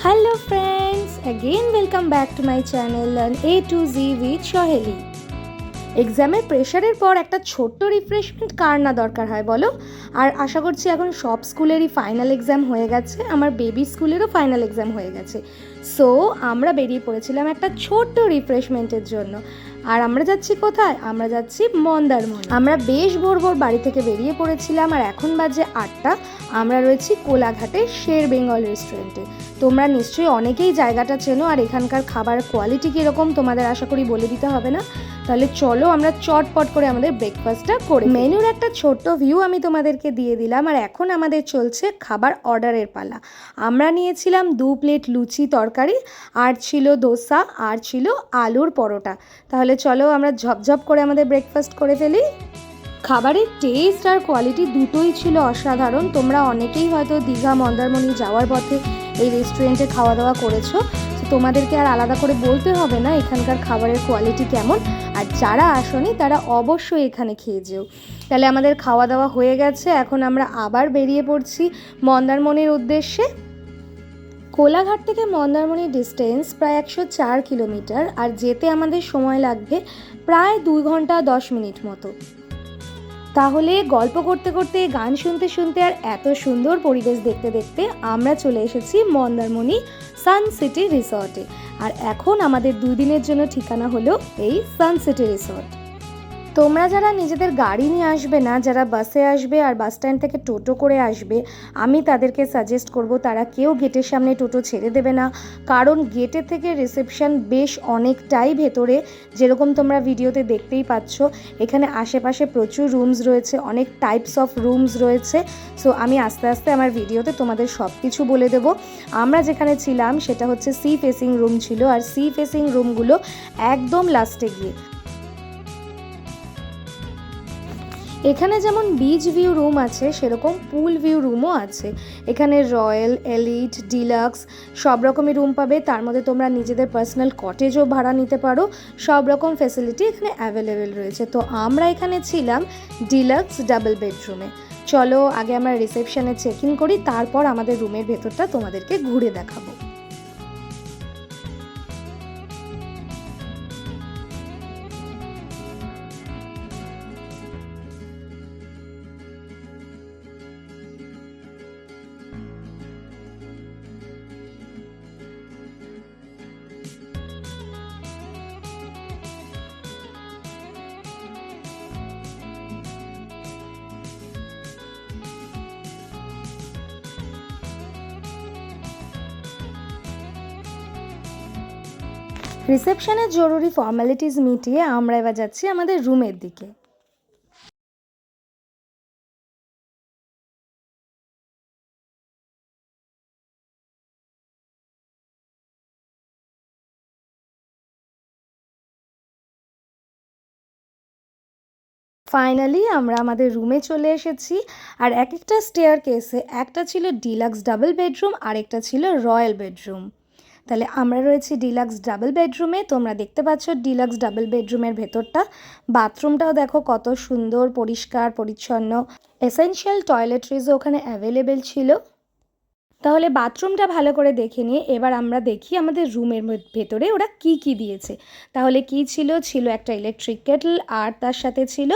Hello friends, again welcome back to my channel Learn A to Z with Soheli. এক্সামের প্রেশারের পর একটা ছোট্ট রিফ্রেশমেন্ট কার না দরকার হয় বলো। আর আশা করছি এখন সব স্কুলেরই ফাইনাল এক্সাম হয়ে গেছে, আমার বেবি স্কুলেরও ফাইনাল এক্সাম হয়ে গেছে। সো আমরা বেরিয়ে পড়েছিলাম একটা ছোট্ট রিফ্রেশমেন্টের জন্য। আর আমরা যাচ্ছি কোথায়? আমরা যাচ্ছি মন্দারমণি। আমরা বেশ ভোর ভোর বাড়ি থেকে বেরিয়ে পড়েছিলাম আর এখন বাজে 8টা। আমরা রয়েছি কোলাঘাটের শের বেঙ্গল রেস্টুরেন্টে। তোমরা নিশ্চয়ই অনেকেই জায়গাটা চেনো আর এখানকার খাবার কোয়ালিটি কীরকম তোমাদের আশা করি বলে দিতে হবে না। তাহলে চলো আমরা চটপট করে আমাদের ব্রেকফাস্টটা করে মেনুর একটা ছোট্ট ভিউ আমি তোমাদেরকে দিয়ে দিলাম। আর এখন আমাদের চলছে খাবার অর্ডারের পালা। আমরা নিয়েছিলাম 2 প্লেট লুচি তরকারি, আর ছিল দোসা, আর ছিল আলুর পরোটা। তাহলে চলো আমরা ঝপঝপ করে আমাদের ব্রেকফাস্ট করে ফেলি। খাবারের টেস্ট আর কোয়ালিটি দুটোই ছিল অসাধারণ। তোমরা অনেকেই হয়তো দীঘা মন্দারমণি যাওয়ার পথে এই রেস্টুরেন্টে খাওয়া দাওয়া করেছো, তোমাদেরকে আর আলাদা করে বলতে হবে না এখানকার খাবারের কোয়ালিটি কেমন। আর যারা আসোনি তারা অবশ্যই এখানে খেয়ে যেও। তাহলে আমাদের খাওয়া দাওয়া হয়ে গেছে, এখন আমরা আবার বেরিয়ে পড়ছি মন্দারমণির উদ্দেশ্যে। কোলাঘাট থেকে মন্দারমণির ডিস্টেন্স প্রায় 104 কিলোমিটার, আর যেতে আমাদের সময় লাগবে প্রায় 2 ঘন্টা 10 মিনিট মতো। তাহলে গল্প করতে করতে, গান শুনতে শুনতে আর এত সুন্দর পরিবেশ দেখতে দেখতে আমরা চলে এসেছি মন্দারমণি সানসিটি রিসর্টে। আর এখন আমাদের 2 দিনের জন্য ঠিকানা হলো এই সানসিটি রিসর্ট। তোমরা যারা নিজেদের গাড়ি নিয়ে আসবে না, যারা বাসে আসবে আর বাস স্ট্যান্ড থেকে টোটো করে আসবে, আমি তাদেরকে সাজেস্ট করব তারা কেউ গেটের সামনে টোটো ছেড়ে দেবে না। কারণ গেটের থেকে রিসেপশন বেশ অনেকটাই ভেতরে, যেরকম তোমরা ভিডিওতে দেখতেই পাচ্ছ। এখানে আশেপাশে প্রচুর রুমস রয়েছে, অনেক টাইপস অফ রুমস রয়েছে। সো আমি আস্তে আস্তে আমার ভিডিওতে তোমাদের সব কিছু বলে দেবো। আমরা যেখানে ছিলাম সেটা হচ্ছে সি ফেসিং রুম ছিল, আর সি ফেসিং রুমগুলো একদম লাস্টে গিয়ে। এখানে যেমন বিচ ভিউ রুম আছে সেরকম পুল ভিউ রুমও আছে। এখানে রয়্যাল, এলিট, ডিলাক্স সব রকমই রুম পাবে। তার মধ্যে তোমরা নিজেদের পার্সোনাল কটেজও ভাড়া নিতে পারো। সব রকম ফ্যাসিলিটি এখানে অ্যাভেলেবেল রয়েছে। তো আমরা এখানে ছিলাম ডিলাক্স ডাবল বেডরুমে। চলো আগে আমরা রিসেপশনে চেক ইন করি, তারপর আমাদের রুমের ভেতরটা তোমাদেরকে ঘুরে দেখাবো। রিসেপশনের জরুরি ফর্মালিটিস মিটিয়ে আমরা এবার যাচ্ছি আমাদের রুমের দিকে। ফাইনালি আমরা আমাদের রুমে চলে এসেছি। আর এক একটা স্টেয়ার কেসে একটা ছিল ডিলাক্স ডাবল বেডরুম, আর একটা ছিল রয়্যাল বেডরুম। তাহলে আমরা রয়েছি ডিলাক্স ডাবল বেডরুমে। তোমরা দেখতে পাচ্ছ ডিলাক্স ডাবল বেডরুমের ভেতরটা। বাথরুমটাও দেখো কত সুন্দর, পরিষ্কার পরিচ্ছন্ন। এসেনশিয়াল টয়লেট্রিজও ওখানে অ্যাভেলেবেল ছিল। তাহলে বাথরুমটা ভালো করে দেখে নিয়ে এবার আমরা দেখি আমাদের রুমের ভেতরে ওরা কি কি দিয়েছে। তাহলে কি ছিল? ছিল একটা ইলেকট্রিক কেটল, আর তার সাথে ছিল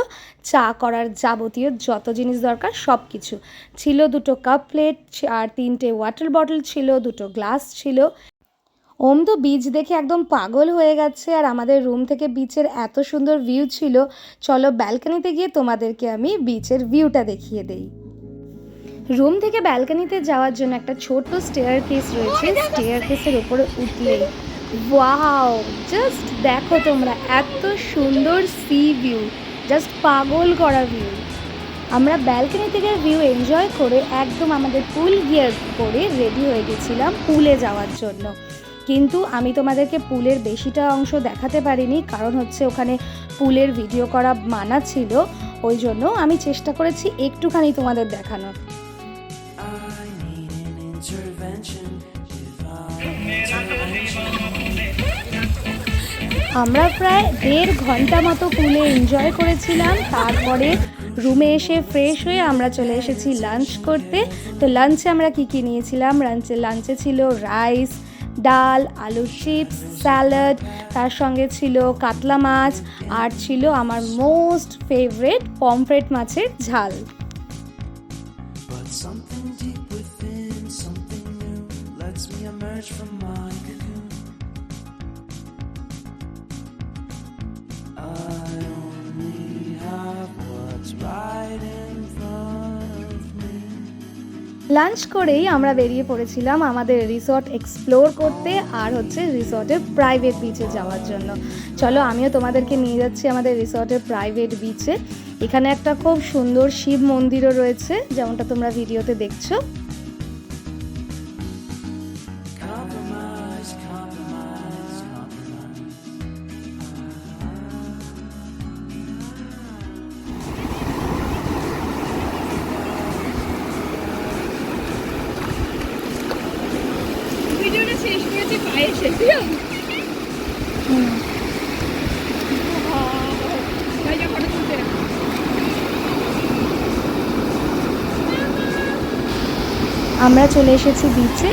চা করার যাবতীয় যত জিনিস দরকার সব কিছু ছিল। 2টো কাপ প্লেট, আর 3টে ওয়াটার বটল ছিল, 2টো গ্লাস ছিল। ওম তো বিচ দেখে একদম পাগল হয়ে গেছে, আর আমাদের রুম থেকে বিচের এত সুন্দর ভিউ ছিল। চলো ব্যালকনিতে গিয়ে তোমাদেরকে আমি বিচের ভিউটা দেখিয়ে দেই। রুম থেকে ব্যালকনিতে যাওয়ার জন্য একটা ছোট্ট স্টেয়ার কেস রয়েছে। স্টেয়ার কেসের উপরে উঠলে ওয়াও, জাস্ট দেখো তোমরা এত সুন্দর সি ভিউ, জাস্ট পাগল করা ভিউ। আমরা ব্যালকনি থেকে ভিউ এনজয় করে একদম আমাদের পুল গিয়ার পরে রেডি হয়ে গেছিলাম পুলে যাওয়ার জন্য। কিন্তু আমি তোমাদেরকে পুলের বেশিটা অংশ দেখাতে পারিনি, কারণ হচ্ছে ওখানে পুলের ভিডিও করা মানা ছিল। ওই জন্য আমি চেষ্টা করেছি একটুখানি তোমাদের দেখানোর। আমরা প্রায় 1.5 ঘন্টা মতো পুলে এনজয় করেছিলাম। তারপরে রুমে এসে ফ্রেশ হয়ে আমরা চলে এসেছি লাঞ্চ করতে। তো লাঞ্চে আমরা কি নিয়েছিলাম, লাঞ্চে ছিল রাইস, ডাল, আলু চিপস, স্যালাড, তার সঙ্গে ছিল কাতলা মাছ, আর ছিল আমার মোস্ট ফেভারিট পমফ্রেট মাছের ঝাল। লাঞ্চ করেই আমরা বেরিয়ে পড়েছিলাম আমাদের রিসর্ট এক্সপ্লোর করতে, আর রিসর্টের প্রাইভেট বিচে যাওয়ার জন্য। চলো আমিও তোমাদেরকে নিয়ে যাচ্ছি আমাদের রিসর্টের প্রাইভেট বিচে। এখানে একটা খুব সুন্দর শিব মন্দিরও রয়েছে, যেমনটা তোমরা ভিডিওতে দেখছো। আমরা চলে এসেছি বিচে,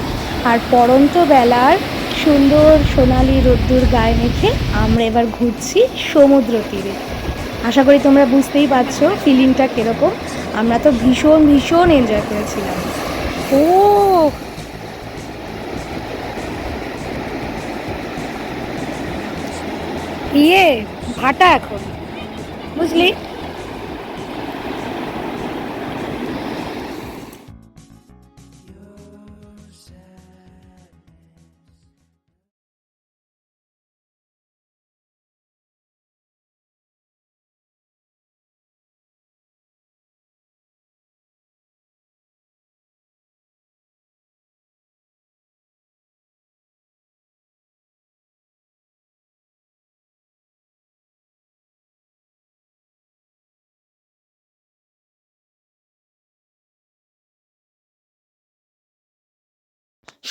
আর পড়ন্ত বেলার সুন্দর সোনালি রোদ্দুর গায়ে মেখে আমরা এবার ঘুরছি সমুদ্র তীরে। আশা করি তোমরা বুঝতেই পারছো ফিলিংটা কীরকম। আমরা তো ভীষণ ভীষণ এনজয় করেছিলাম। ও ভাটা এখন, বুঝলি?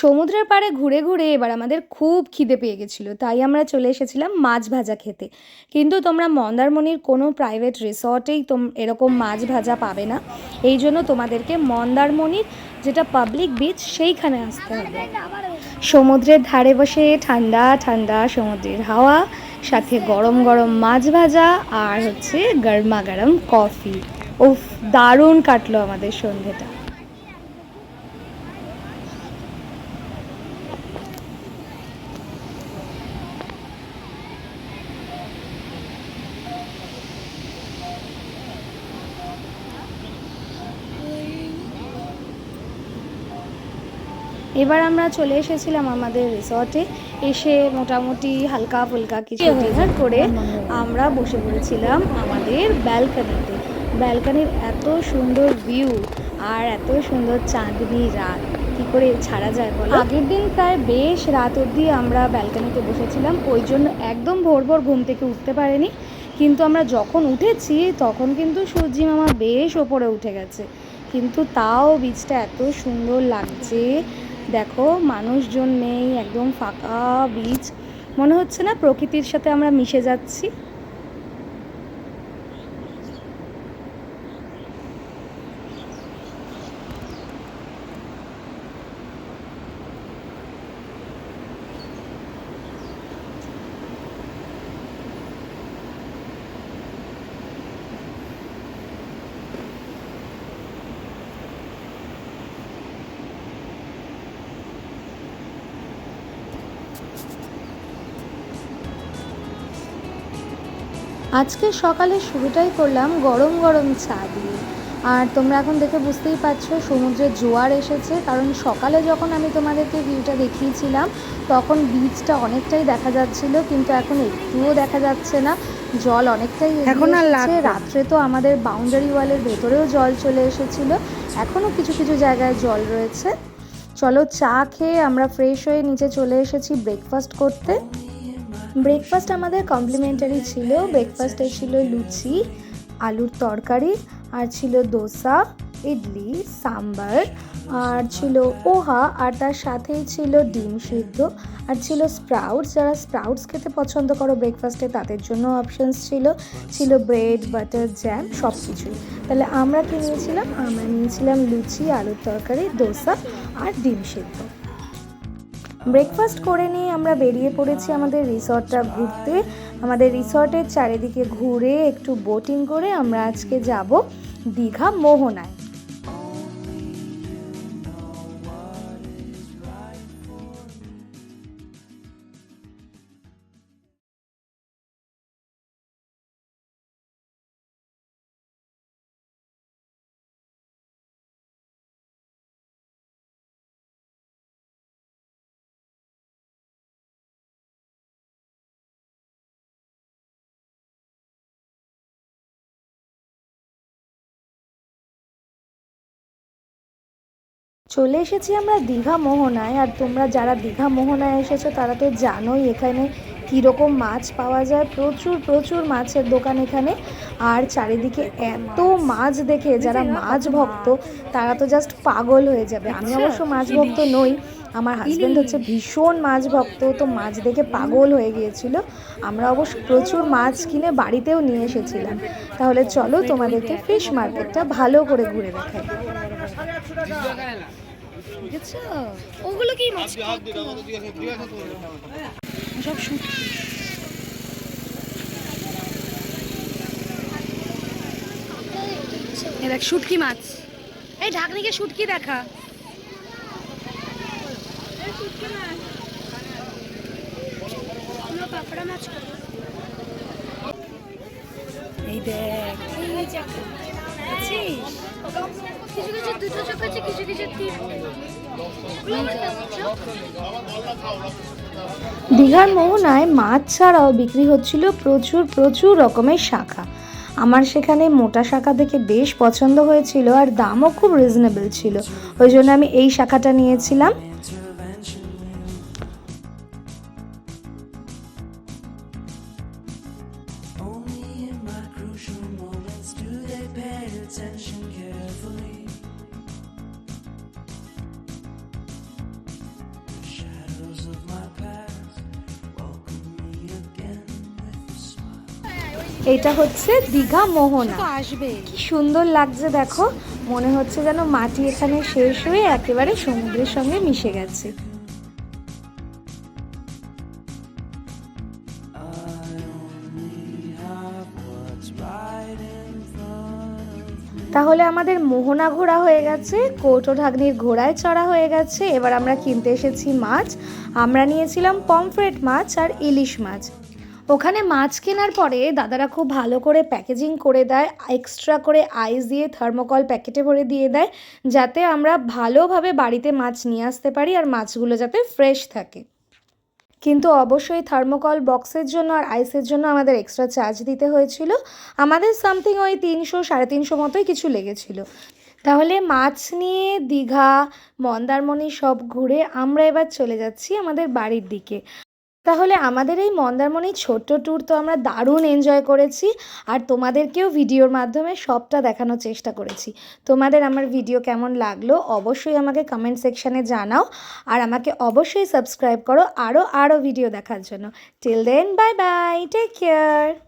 সমুদ্রের পাড়ে ঘুরে ঘুরে এবার আমাদের খুব খিদে পেয়ে গেছিলো, তাই আমরা চলে এসেছিলাম মাছ ভাজা খেতে। কিন্তু তোমরা মন্দারমণির কোনো প্রাইভেট রিসর্টেই এরকম মাছ ভাজা পাবে না। এই জন্য তোমাদেরকে মন্দারমণির যেটা পাবলিক বিচ সেইখানে আসতে হবে। সমুদ্রের ধারে বসে ঠান্ডা ঠান্ডা সমুদ্রের হাওয়া, সাথে গরম গরম মাছ ভাজা, আর গরমা গরম কফি। উফ, দারুণ কাটলো আমাদের সন্ধ্যেটা। এবার আমরা চলে এসেছিলাম আমাদের রিসর্টে। এসে মোটামুটি হালকা ফুলকা কিছু ডিনার করে আমরা বসে পড়েছিলাম আমাদের ব্যালকনিতে। ব্যালকনির এত সুন্দর ভিউ আর এত সুন্দর চাঁদনি রাত, কী করে ছাড়া যায় বলো? আগের দিন প্রায় বেশ রাত অবধি আমরা ব্যালকনিতে বসেছিলাম, ওই জন্য একদম ভোর ভোর ঘুম থেকে উঠতে পারিনি। কিন্তু আমরা যখন উঠেছি তখন কিন্তু সূর্যি মামা বেশ ওপরে উঠে গেছে, কিন্তু তাও বীচটা এত সুন্দর লাগছে। দেখো মানুষজন নেই, একদম ফাঁকা বিচ, মনে হচ্ছে না প্রকৃতির সাথে আমরা মিশে যাচ্ছি। আজকে সকালে শুরুটাই করলাম গরম গরম চা দিয়ে। আর তোমরা এখন দেখে বুঝতেই পারছো সমুদ্রের জোয়ার এসেছে, কারণ সকালে যখন আমি তোমাদেরকে ভিউটা দেখিয়েছিলাম তখন বিচটা অনেকটাই দেখা যাচ্ছিল, কিন্তু এখন একটুও দেখা যাচ্ছে না। জল অনেকটাই এখন আর লাগছে। রাত্রে তো আমাদের বাউন্ডারি ওয়ালের ভেতরেও জল চলে এসেছিলো, এখনও কিছু কিছু জায়গায় জল রয়েছে। চলো চা খেয়ে আমরা ফ্রেশ হয়ে নিচে চলে এসেছি ব্রেকফাস্ট করতে। ব্রেকফাস্ট আমাদের কমপ্লিমেন্টারি ছিল। ব্রেকফাস্টে ছিল লুচি, আলুর তরকারি, আর ছিল দোসা, ইডলি, সাম্বার, আর ছিল পোহা, আর তার সাথেই ছিল ডিম সিদ্ধ, আর ছিল স্প্রাউটস। যারা স্প্রাউটস খেতে পছন্দ করো ব্রেকফাস্টে তাদের জন্য অপশানস ছিল ব্রেড, বাটার, জ্যাম, সব কিছুই। তাহলে আমরা কি নিয়েছিলাম? আমরা নিয়েছিলাম লুচি, আলুর তরকারি, দোসা আর ডিম সিদ্ধ। ব্রেকফাস্ট করে নিয়ে আমরা বেরিয়ে পড়েছি আমাদের রিসর্টটা ঘুরতে। আমাদের রিসর্টের চারিদিকে ঘুরে একটু বোটিং করে আমরা আজকে যাব দীঘা মোহনায়। চলে এসেছি আমরা দীঘা মোহনায়। আর তোমরা যারা দীঘা মোহনায় এসেছো তারা তো জানোই এখানে কীরকম মাছ পাওয়া যায়। প্রচুর প্রচুর মাছের দোকান এখানে। আর চারিদিকে এত মাছ দেখে যারা মাছ ভক্ত তারা তো জাস্ট পাগল হয়ে যাবে। আমি অবশ্য মাছ ভক্ত নই, আমার হাজব্যান্ড হচ্ছে ভীষণ মাছ ভক্ত, তো মাছ দেখে পাগল হয়ে গিয়েছিল। আমরা অবশ্য প্রচুর মাছ কিনে বাড়িতেও নিয়ে এসেছিলাম। তাহলে চলো তোমাদেরকে ফিশ মার্কেটটা ভালো করে ঘুরে দেখাই। ওগুলো কি মাছ? সব শুটকি। দেখ শুটকি মাছ, এই ঢাকনিকে শুটকি দেখা। এই দেখ কিছু কিছু দুটো চোখ আছে, কিছু কিছু দীঘার মোহনায় মাছ ছাড়াও বিক্রি হচ্ছিল প্রচুর প্রচুর রকমের শাঁখা। আমার সেখানে মোটা শাঁখা দেখে বেশ পছন্দ হয়েছিল, আর দামও খুব রিজনেবল ছিল। ওই জন্য আমি এই শাঁখাটা নিয়েছিলাম। এটা হচ্ছে দীঘা মোহনা। আসবে, কি সুন্দর লাগছে দেখো, মনে হচ্ছে যেন মাটি এখানে শেষ হয়ে একেবারে সমুদ্রের সঙ্গে মিশে গেছে। তাহলে আমাদের মোহনা ঘোরা হয়ে গেছে, কৌটোঢাকনির ঘোড়ায় চড়া হয়ে গেছে। এবার আমরা কিনতে এসেছি মাছ। আমরা নিয়েছিলাম পমফ্রেট মাছ আর ইলিশ মাছ। ওখানে মাছ কেনার পরে দাদারা খুব ভালো করে প্যাকেজিং করে দেয়, এক্সট্রা করে আইস দিয়ে থার্মোকল প্যাকেটে ভরে দিয়ে দেয়, যাতে আমরা ভালোভাবে বাড়িতে মাছ নিয়ে আসতে পারি আর মাছগুলো যাতে ফ্রেশ থাকে। কিন্তু অবশ্যই থার্মোকল বক্সের জন্য আর আইসের জন্য আমাদের এক্সট্রা চার্জ দিতে হয়েছিল। আমাদের সামথিং ওই 300-350 মতোই কিছু লেগেছিল। তাহলে মাছ নিয়ে দীঘা, মন্দারমণি সব ঘুরে আমরা এবার চলে যাচ্ছি আমাদের বাড়ির দিকে। তাহলে আমাদের এই মন্দারমণির ছোট্ট ট্যুর তো আমরা দারুণ এনজয় করেছি, আর তোমাদেরকেও ভিডিওর মাধ্যমে সবটা দেখানোর চেষ্টা করেছি। তোমাদের আমার ভিডিও কেমন লাগলো অবশ্যই আমাকে কমেন্ট সেকশানে জানাও, আর আমাকে অবশ্যই সাবস্ক্রাইব করো আরও ভিডিও দেখার জন্য। Till then, bye bye, take care.